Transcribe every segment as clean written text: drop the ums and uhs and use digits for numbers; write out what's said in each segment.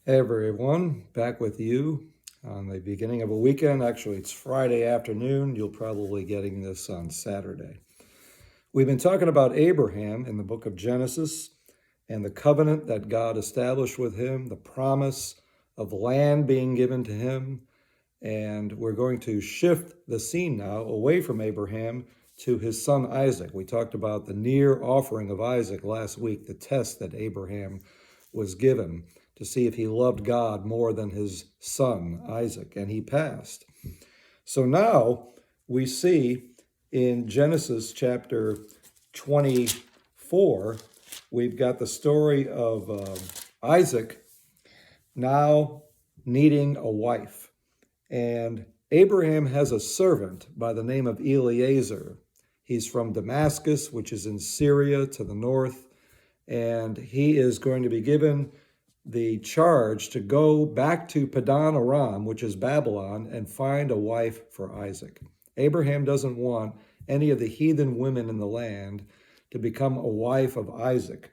Hey everyone, back with you on the beginning of a weekend. Actually, it's Friday afternoon. You'll probably getting this on Saturday. We've been talking about Abraham in the book of Genesis and the covenant that God established with him, the promise of land being given to him. And we're going to shift the scene now away from Abraham to his son Isaac. We talked about the near offering of Isaac last week, the test that Abraham was given to see if he loved God more than his son Isaac, and he passed. So now we see in Genesis chapter 24, we've got the story of Isaac now needing a wife. And Abraham has a servant by the name of Eliezer. He's from Damascus, which is in Syria to the north, and he is going to be given the charge to go back to Padan Aram, which is Babylon, and find a wife for Isaac. Abraham doesn't want any of the heathen women in the land to become a wife of Isaac.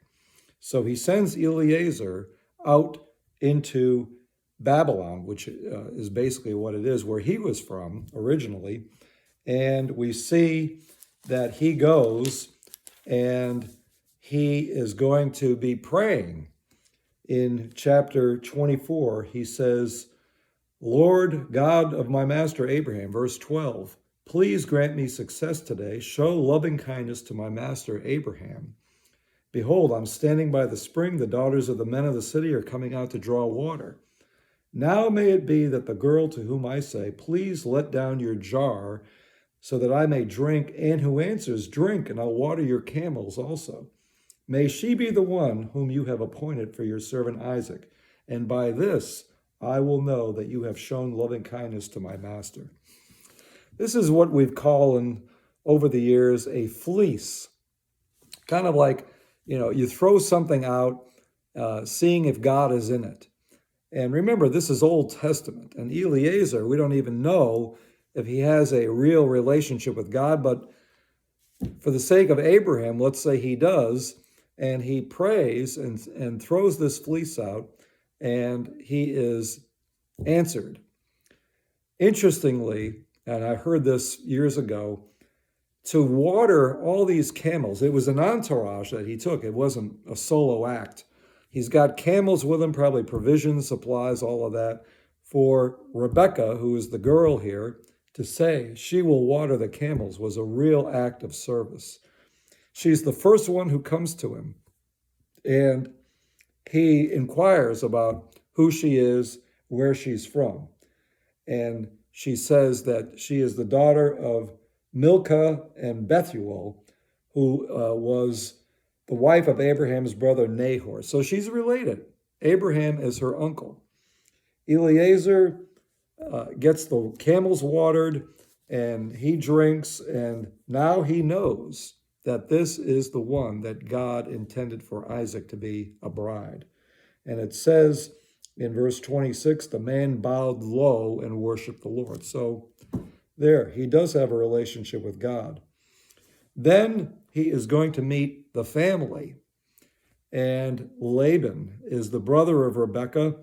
So he sends Eliezer out into Babylon, which is basically what it is, where he was from originally. And we see that he goes and he is going to be praying. In chapter 24, he says, Lord God of my master Abraham, verse 12, please grant me success today. Show loving kindness to my master Abraham. Behold, I'm standing by the spring. The daughters of the men of the city are coming out to draw water. Now may it be that the girl to whom I say, please let down your jar so that I may drink, and who answers, drink, and I'll water your camels also. May she be the one whom you have appointed for your servant Isaac, and by this I will know that you have shown loving kindness to my master. This is what we've called over the years a fleece. Kind of like, you throw something out, seeing if God is in it. And remember, this is Old Testament. And Eliezer, we don't even know if he has a real relationship with God, but for the sake of Abraham, let's say he does, and he prays and throws this fleece out, and he is answered. Interestingly, and I heard this years ago, to water all these camels, it was an entourage that he took. It wasn't a solo act. He's got camels with him, probably provisions, supplies, all of that. For Rebecca, who is the girl here, to say she will water the camels was a real act of service. She's the first one who comes to him, and he inquires about who she is, where she's from. And she says that she is the daughter of Milcah and Bethuel, who was the wife of Abraham's brother Nahor. So she's related. Abraham is her uncle. Eliezer gets the camels watered, and he drinks, and now he knows that this is the one that God intended for Isaac to be a bride. And it says in verse 26, the man bowed low and worshiped the Lord. So there, he does have a relationship with God. Then he is going to meet the family. And Laban is the brother of Rebekah,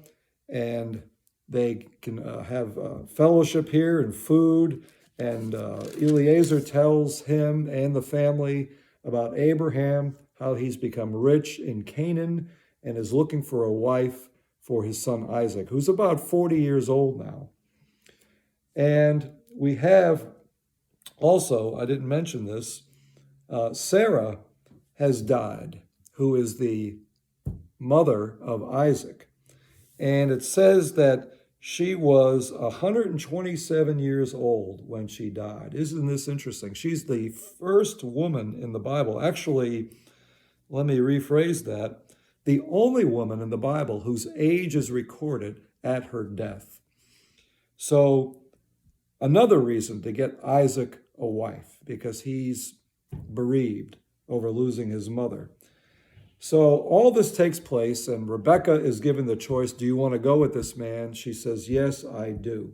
and they can have fellowship here and food. And Eliezer tells him and the family about Abraham, how he's become rich in Canaan and is looking for a wife for his son Isaac, who's about 40 years old now. And we have also, I didn't mention this, Sarah has died, who is the mother of Isaac. And it says that she was 127 years old when she died. Isn't this interesting? She's the first woman in the Bible. Actually, let me rephrase that. The only woman in the Bible whose age is recorded at her death. So another reason to get Isaac a wife, because he's bereaved over losing his mother. So all this takes place, and Rebecca is given the choice, do you want to go with this man? She says, yes, I do.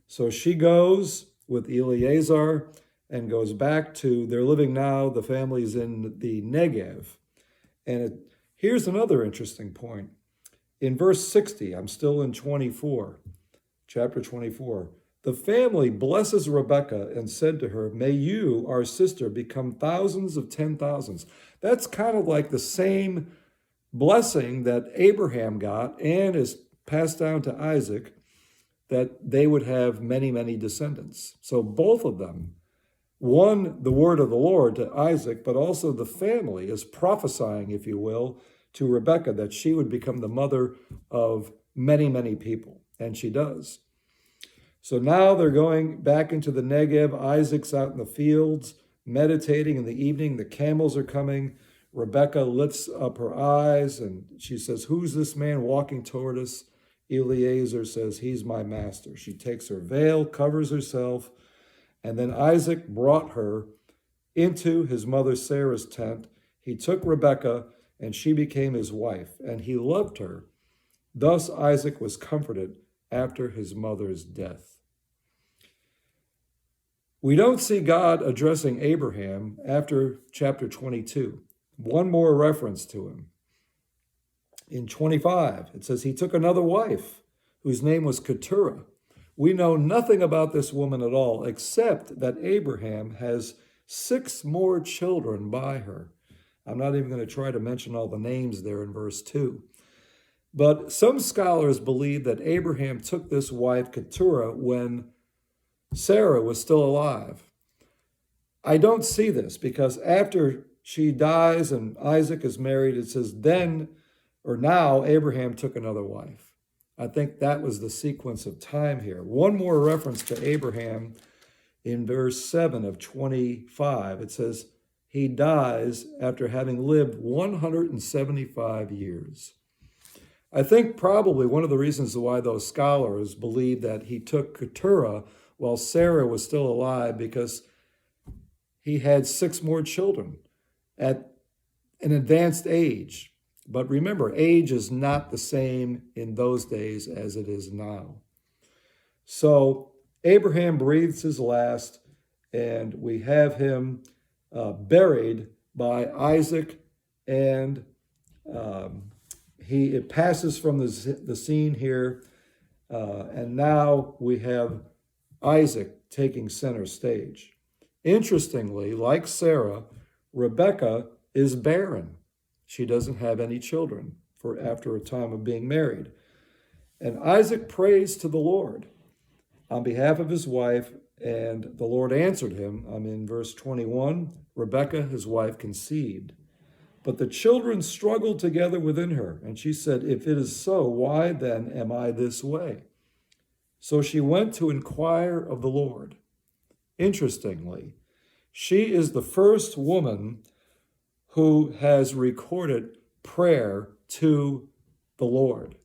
So she goes with Eliezer and goes back to, they're living now, the family's in the Negev. And here's another interesting point. In verse 60, I'm still in chapter 24. The family blesses Rebekah and said to her, may you, our sister, become thousands of 10,000s. That's kind of like the same blessing that Abraham got and is passed down to Isaac, that they would have many, many descendants. So both of them, one, the word of the Lord to Isaac, but also the family is prophesying, if you will, to Rebekah that she would become the mother of many, many people. And she does. So now they're going back into the Negev. Isaac's out in the fields, meditating in the evening. The camels are coming. Rebekah lifts up her eyes and she says, who's this man walking toward us? Eliezer says, he's my master. She takes her veil, covers herself, and then Isaac brought her into his mother Sarah's tent. He took Rebekah and she became his wife, and he loved her. Thus Isaac was comforted after his mother's death. We don't see God addressing Abraham after chapter 22. One more reference to him. In 25, it says he took another wife whose name was Keturah. We know nothing about this woman at all, except that Abraham has 6 more children by her. I'm not even going to try to mention all the names there in verse 2. But some scholars believe that Abraham took this wife, Keturah, when Sarah was still alive. I don't see this because after she dies and Isaac is married, it says now Abraham took another wife. I think that was the sequence of time here. One more reference to Abraham in verse 7 of 25. It says, he dies after having lived 175 years. I think probably one of the reasons why those scholars believe that he took Keturah while Sarah was still alive, because he had 6 more children at an advanced age. But remember, age is not the same in those days as it is now. So Abraham breathes his last, and we have him buried by Isaac, and it passes from the scene here, and now we have Isaac taking center stage. Interestingly, like Sarah, Rebekah is barren. She doesn't have any children after a time of being married. And Isaac prays to the Lord on behalf of his wife, and the Lord answered him. I'm in verse 21. Rebekah, his wife, conceived. But the children struggled together within her, and she said, if it is so, why then am I this way? So she went to inquire of the Lord. Interestingly, she is the first woman who has recorded prayer to the Lord.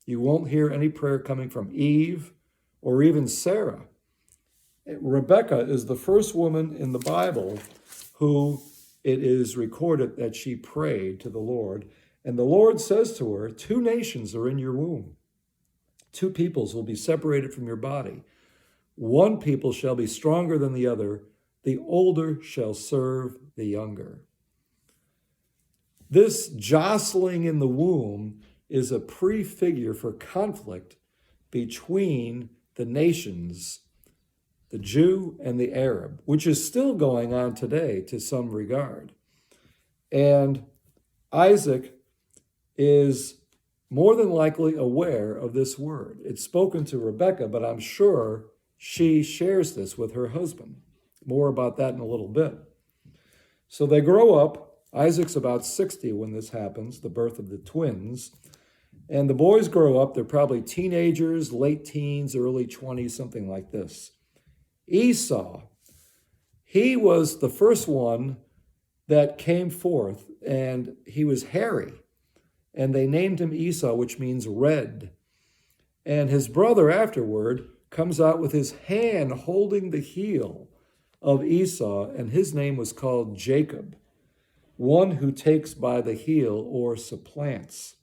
You won't hear any prayer coming from Eve or even Sarah. Rebekah is the first woman in the Bible who it is recorded that she prayed to the Lord. And the Lord says to her, 2 nations are in your womb. 2 peoples will be separated from your body. One people shall be stronger than the other. The older shall serve the younger. This jostling in the womb is a prefigure for conflict between the nations, the Jew and the Arab, which is still going on today to some regard. And Isaac is more than likely aware of this word. It's spoken to Rebekah, but I'm sure she shares this with her husband. More about that in a little bit. So they grow up. Isaac's about 60 when this happens, the birth of the twins. And the boys grow up. They're probably teenagers, late teens, early 20s, something like this. Esau, he was the first one that came forth, and he was hairy. And they named him Esau, which means red. And his brother afterward comes out with his hand holding the heel of Esau, and his name was called Jacob, one who takes by the heel or supplants.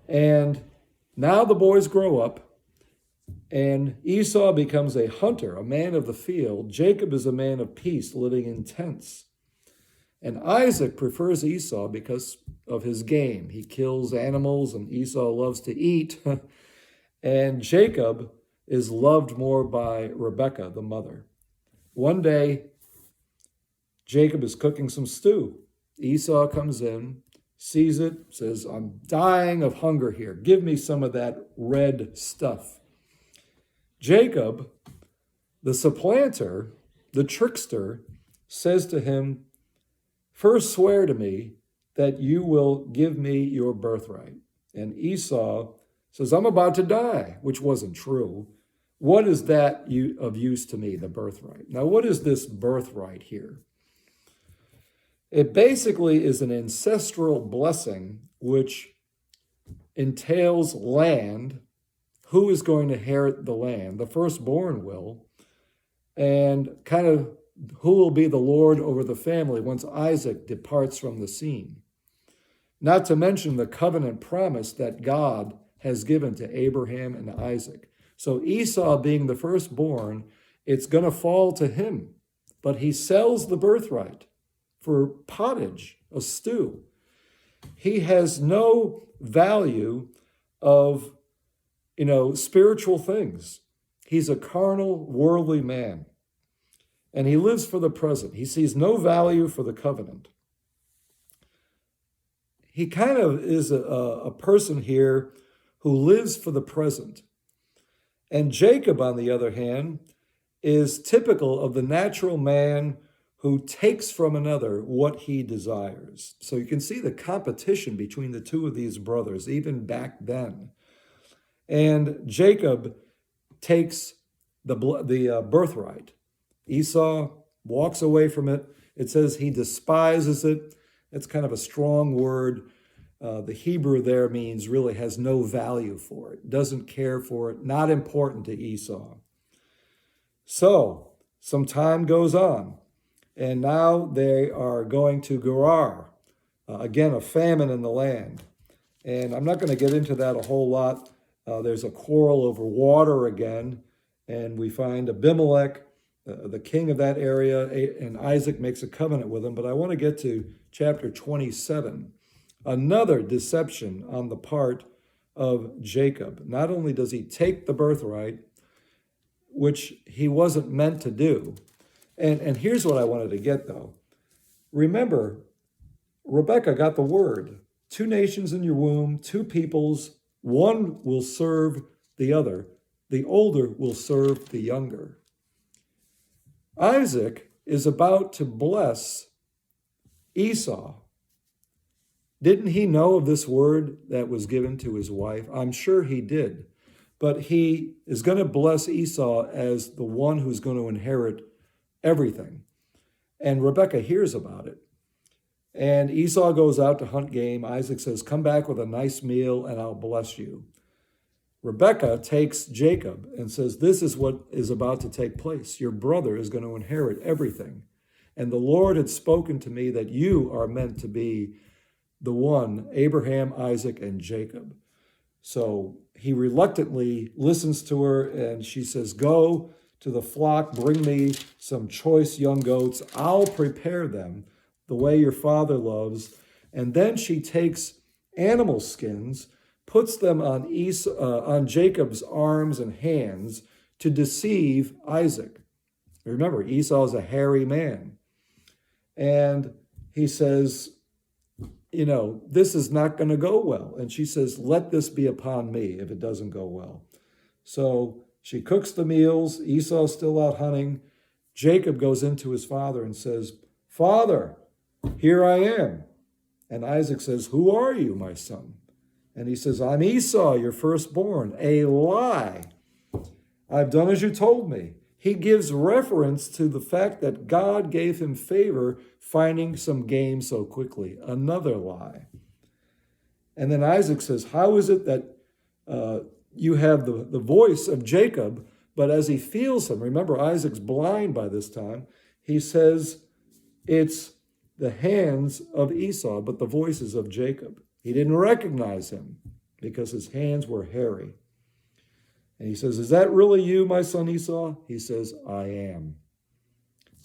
And now the boys grow up, and Esau becomes a hunter, a man of the field. Jacob is a man of peace, living in tents. And Isaac prefers Esau because of his game. He kills animals, and Esau loves to eat. And Jacob is loved more by Rebekah, the mother. One day, Jacob is cooking some stew. Esau comes in, sees it, says, I'm dying of hunger here. Give me some of that red stuff. Jacob, the supplanter, the trickster, says to him, first swear to me that you will give me your birthright. And Esau says, I'm about to die, which wasn't true. What is that of use to me, the birthright? Now, what is this birthright here? It basically is an ancestral blessing which entails land. Who is going to inherit the land? The firstborn will. And kind of who will be the Lord over the family once Isaac departs from the scene. Not to mention the covenant promise that God has given to Abraham and Isaac. So Esau being the firstborn, it's going to fall to him. But he sells the birthright for pottage, a stew. He has no value of, spiritual things. He's a carnal, worldly man. And he lives for the present. He sees no value for the covenant. He kind of is a person here who lives for the present. And Jacob, on the other hand, is typical of the natural man who takes from another what he desires. So you can see the competition between the two of these brothers, even back then. And Jacob takes the birthright. Esau walks away from it. It says he despises it. It's kind of a strong word. The Hebrew there means really has no value for it, doesn't care for it, not important to Esau. So some time goes on, and now they are going to Gerar, again, a famine in the land. And I'm not going to get into that a whole lot. There's a quarrel over water again, and we find Abimelech, the king of that area, and Isaac makes a covenant with him. But I want to get to chapter 27. Another deception on the part of Jacob. Not only does he take the birthright, which he wasn't meant to do. And here's what I wanted to get, though. Remember, Rebekah got the word. 2 nations in your womb, 2 peoples, one will serve the other. The older will serve the younger. Isaac is about to bless Esau. Didn't he know of this word that was given to his wife? I'm sure he did. But he is going to bless Esau as the one who's going to inherit everything. And Rebekah hears about it. And Esau goes out to hunt game. Isaac says, come back with a nice meal and I'll bless you. Rebekah takes Jacob and says, this is what is about to take place. Your brother is going to inherit everything. And the Lord had spoken to me that you are meant to be the one, Abraham, Isaac, and Jacob. So he reluctantly listens to her, and she says, go to the flock, bring me some choice young goats. I'll prepare them the way your father loves. And then she takes animal skins, puts them on Jacob's arms and hands to deceive Isaac. Remember, Esau is a hairy man. And he says, this is not going to go well. And she says, let this be upon me if it doesn't go well. So she cooks the meals. Esau's still out hunting. Jacob goes into his father and says, Father, here I am. And Isaac says, who are you, my son? And he says, I'm Esau, your firstborn. A lie. I've done as you told me. He gives reference to the fact that God gave him favor finding some game so quickly. Another lie. And then Isaac says, how is it that you have the voice of Jacob, but as he feels him, remember Isaac's blind by this time, he says it's the hands of Esau, but the voices of Jacob. He didn't recognize him because his hands were hairy. And he says, is that really you, my son Esau? He says, I am.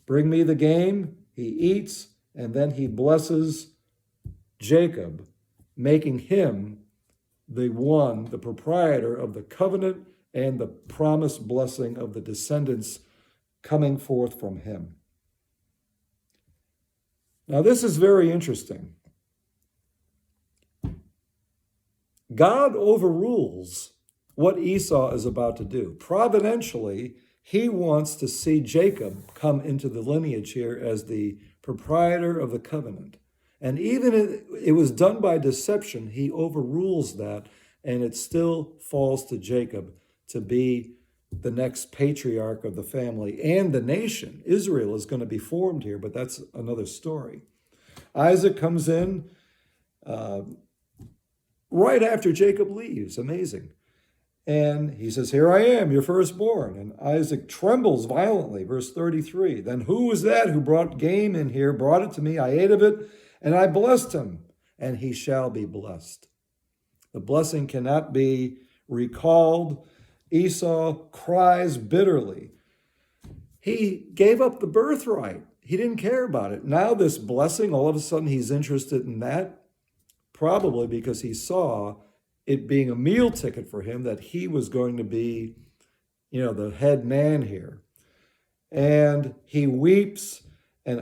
Bring me the game. He eats, And then he blesses Jacob, making him the proprietor of the covenant and the promised blessing of the descendants coming forth from him. Now, this is very interesting. God overrules what Esau is about to do. Providentially, he wants to see Jacob come into the lineage here as the proprietor of the covenant. And even if it was done by deception, he overrules that, and it still falls to Jacob to be the next patriarch of the family and the nation. Israel is going to be formed here, but that's another story. Isaac comes in right after Jacob leaves. Amazing. And he says, "Here I am, your firstborn." And Isaac trembles violently. Verse 33, "Then who was that who brought game in here, brought it to me? I ate of it, and I blessed him, and he shall be blessed." The blessing cannot be recalled. Esau cries bitterly. He gave up the birthright. He didn't care about it. Now this blessing, all of a sudden he's interested in that, probably because he saw it being a meal ticket for him, that he was going to be, the head man here. And he weeps, and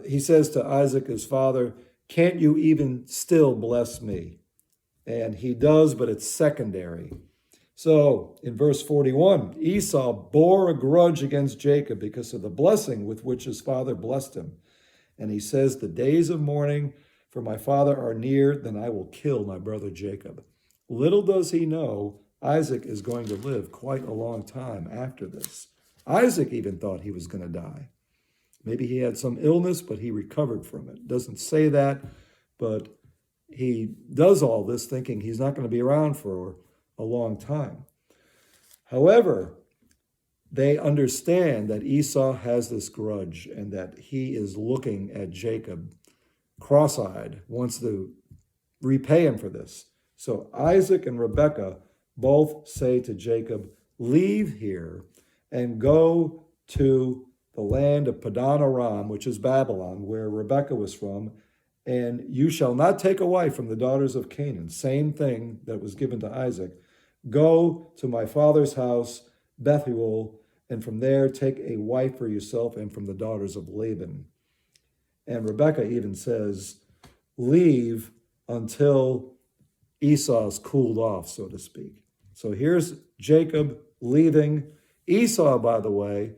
he says to Isaac, his father, "Can't you even still bless me?" And he does, but it's secondary. So in verse 41, Esau bore a grudge against Jacob because of the blessing with which his father blessed him. And he says, "The days of mourning for my father are near, then I will kill my brother Jacob." Little does he know, Isaac is going to live quite a long time after this. Isaac even thought he was going to die. Maybe he had some illness, but he recovered from it. Doesn't say that, but he does all this thinking he's not going to be around for a long time. However, they understand that Esau has this grudge and that he is looking at Jacob cross-eyed, wants to repay him for this. So Isaac and Rebekah both say to Jacob, "Leave here and go to the land of Padan Aram," which is Babylon, where Rebekah was from, "and you shall not take a wife from the daughters of Canaan." Same thing that was given to Isaac. "Go to my father's house, Bethuel, and from there take a wife for yourself and from the daughters of Laban." And Rebekah even says, "Leave until Esau's cooled off," so to speak. So here's Jacob leaving. Esau, by the way,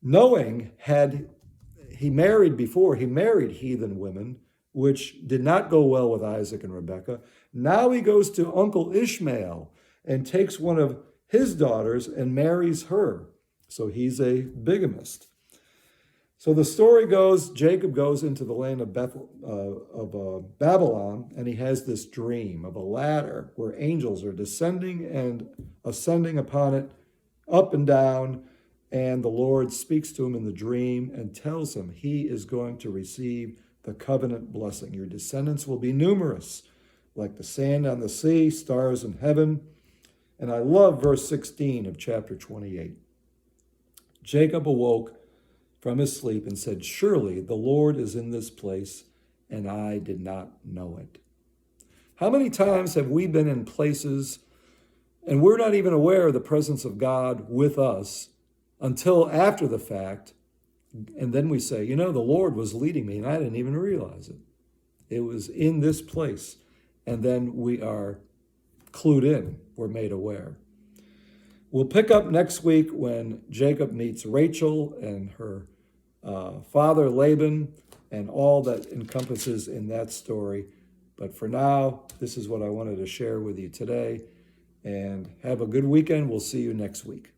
knowing he married heathen women, which did not go well with Isaac and Rebekah. Now he goes to Uncle Ishmael and takes one of his daughters and marries her. So he's a bigamist. So the story goes, Jacob goes into the land of Babylon, and he has this dream of a ladder where angels are descending and ascending upon it, up and down, and the Lord speaks to him in the dream and tells him he is going to receive the covenant blessing. Your descendants will be numerous, like the sand on the sea, stars in heaven. And I love verse 16 of chapter 28. Jacob awoke from his sleep and said, "Surely the Lord is in this place, and I did not know it." How many times have we been in places and we're not even aware of the presence of God with us until after the fact, and then we say, the Lord was leading me and I didn't even realize it. It was in this place, and then we are clued in, we're made aware. We'll pick up next week when Jacob meets Rachel and her father Laban and all that encompasses in that story. But for now, this is what I wanted to share with you today. And have a good weekend. We'll see you next week.